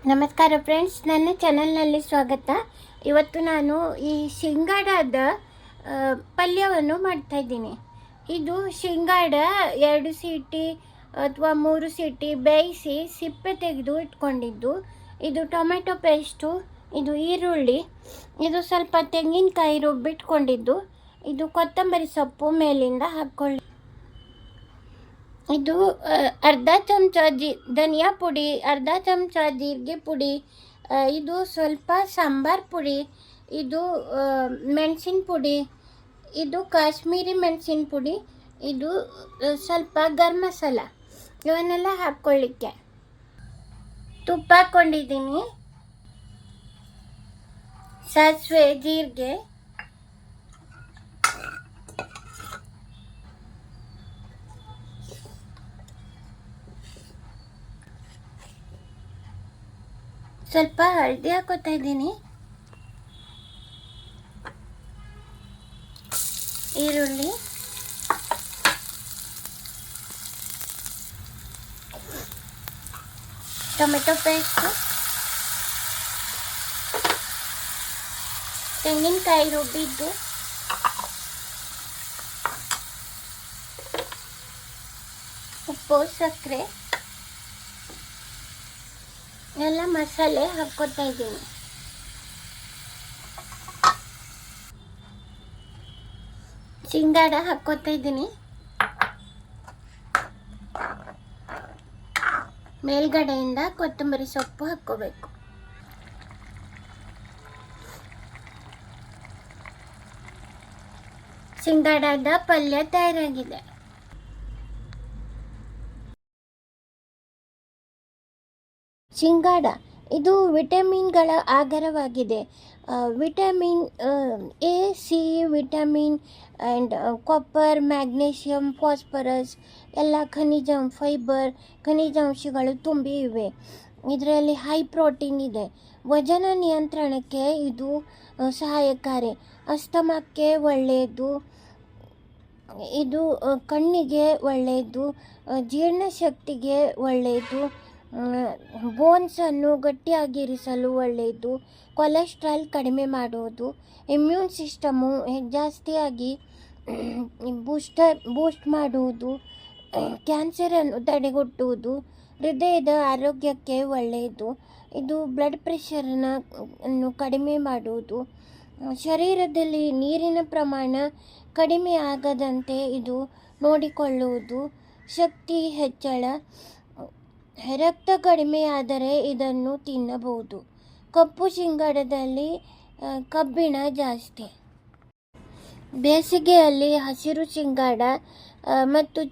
ನಮಸ್ಕಾರ ಫ್ರೆಂಡ್ಸ್, ನನ್ನ ಚಾನಲ್ನಲ್ಲಿ ಸ್ವಾಗತ. ಇವತ್ತು ನಾನು ಈ ಶೇಂಗಾಡದ ಪಲ್ಯವನ್ನು ಮಾಡ್ತಾಯಿದ್ದೀನಿ. ಇದು ಶೇಂಗಾಡ 2 ಸೀಟಿ ಅಥವಾ 3 ಸೀಟಿ ಬೇಯಿಸಿ ಸಿಪ್ಪೆ ತೆಗೆದು ಇಟ್ಕೊಂಡಿದ್ದು. ಇದು ಟೊಮೆಟೊ ಪೇಸ್ಟು, ಇದು ಈರುಳ್ಳಿ, ಇದು ಸ್ವಲ್ಪ ತೆಂಗಿನಕಾಯಿ ರುಬ್ಬಿಟ್ಕೊಂಡಿದ್ದು, ಇದು ಕೊತ್ತಂಬರಿ ಸೊಪ್ಪು ಮೇಲಿಂದ ಹಾಕ್ಕೊಳ್ಳಿ. ಇದು ಅರ್ಧ ಚಮಚ ಧನಿಯಾ ಪುಡಿ, ಅರ್ಧ ಚಮಚ ಜೀರಿಗೆ ಪುಡಿ, ಇದು ಸ್ವಲ್ಪ ಸಾಂಬಾರ್ ಪುಡಿ, ಇದು ಮೆಣಸಿನ ಪುಡಿ, ಇದು ಕಾಶ್ಮೀರಿ ಮೆಣಸಿನ ಪುಡಿ, ಇದು ಸ್ವಲ್ಪ ಗರಂ ಮಸಾಲ, ಇವನ್ನೆಲ್ಲ ಹಾಕ್ಕೊಳ್ಳಿಕ್ಕೆ. ತುಪ್ಪ ಹಾಕ್ಕೊಂಡಿದ್ದೀನಿ, ಸಾಸಿವೆ, ಜೀರಿಗೆ, ಸ್ವಲ್ಪ ಹಳದಿ ಹಾಕೋತಾ ಇದ್ದೀನಿ, ಈರುಳ್ಳಿ, ಟೊಮೆಟೊ ಪೇಸ್ಟು, ತೆಂಗಿನಕಾಯಿ ರುಬ್ಬಿದ್ದು, ಉಪ್ಪು, ಸಕ್ಕರೆ ಎಲ್ಲ ಮಸಾಲೆ ಹಾಕ್ಕೊತಾ ಇದ್ದೀನಿ. ಶೇಂಗಾಡ ಹಾಕ್ಕೊತಾ ಇದ್ದೀನಿ. ಮೇಲ್ಗಡೆಯಿಂದ ಕೊತ್ತಂಬರಿ ಸೊಪ್ಪು ಹಾಕ್ಕೋಬೇಕು. ಶೇಂಗಾಡದ ಪಲ್ಯ ತಯಾರಾಗಿದೆ. ಶೇಂಗಾಡ ಇದು ವಿಟಮಿನ್ಗಳ ಆಗರವಾಗಿದೆ. Vitamin A, C, vitamin and copper, magnesium, phosphorus ಎಲ್ಲ ಫೈಬರ್ ಖನಿಜಾಂಶಗಳು ತುಂಬಿ ಇವೆ. ಇದರಲ್ಲಿ ಹೈ ಪ್ರೋಟೀನ್ ಇದೆ. ವಜನ ನಿಯಂತ್ರಣಕ್ಕೆ ಇದು ಸಹಾಯಕಾರಿ. ಅಸ್ತಮಕ್ಕೆ ಒಳ್ಳೆಯದು. ಇದು ಕಣ್ಣಿಗೆ ಒಳ್ಳೆಯದು, ಜೀರ್ಣಶಕ್ತಿಗೆ ಒಳ್ಳೆಯದು, ಬೋನ್ಸನ್ನು ಗಟ್ಟಿಯಾಗಿರಿಸಲು ಒಳ್ಳೆಯದು, ಕೊಲೆಸ್ಟ್ರಾಲ್ ಕಡಿಮೆ ಮಾಡುವುದು, ಇಮ್ಯೂನ್ ಸಿಸ್ಟಮು ಜಾಸ್ತಿಯಾಗಿ ಬೂಸ್ಟ್ ಮಾಡುವುದು, ಕ್ಯಾನ್ಸರನ್ನು ತಡೆಗಟ್ಟುವುದು, ಹೃದಯದ ಆರೋಗ್ಯಕ್ಕೆ ಒಳ್ಳೆಯದು. ಇದು ಬ್ಲಡ್ ಪ್ರೆಷರನ್ನು ಕಡಿಮೆ ಮಾಡುವುದು, ಶರೀರದಲ್ಲಿ ನೀರಿನ ಪ್ರಮಾಣ ಕಡಿಮೆ ಆಗದಂತೆ ಇದು ನೋಡಿಕೊಳ್ಳುವುದು, ಶಕ್ತಿ ಹೆಚ್ಚಳ, ರಕ್ತ ಕಡಿಮೆಯಾದರೆ ಇದನ್ನು ತಿನ್ನಬಹುದು. ಕಪ್ಪು ಶೇಂಗಾಡದಲ್ಲಿ ಕಬ್ಬಿಣ ಜಾಸ್ತಿ. ಬೇಸಿಗೆಯಲ್ಲಿ ಹಸಿರು ಶೇಂಗಾಡ ಮತ್ತು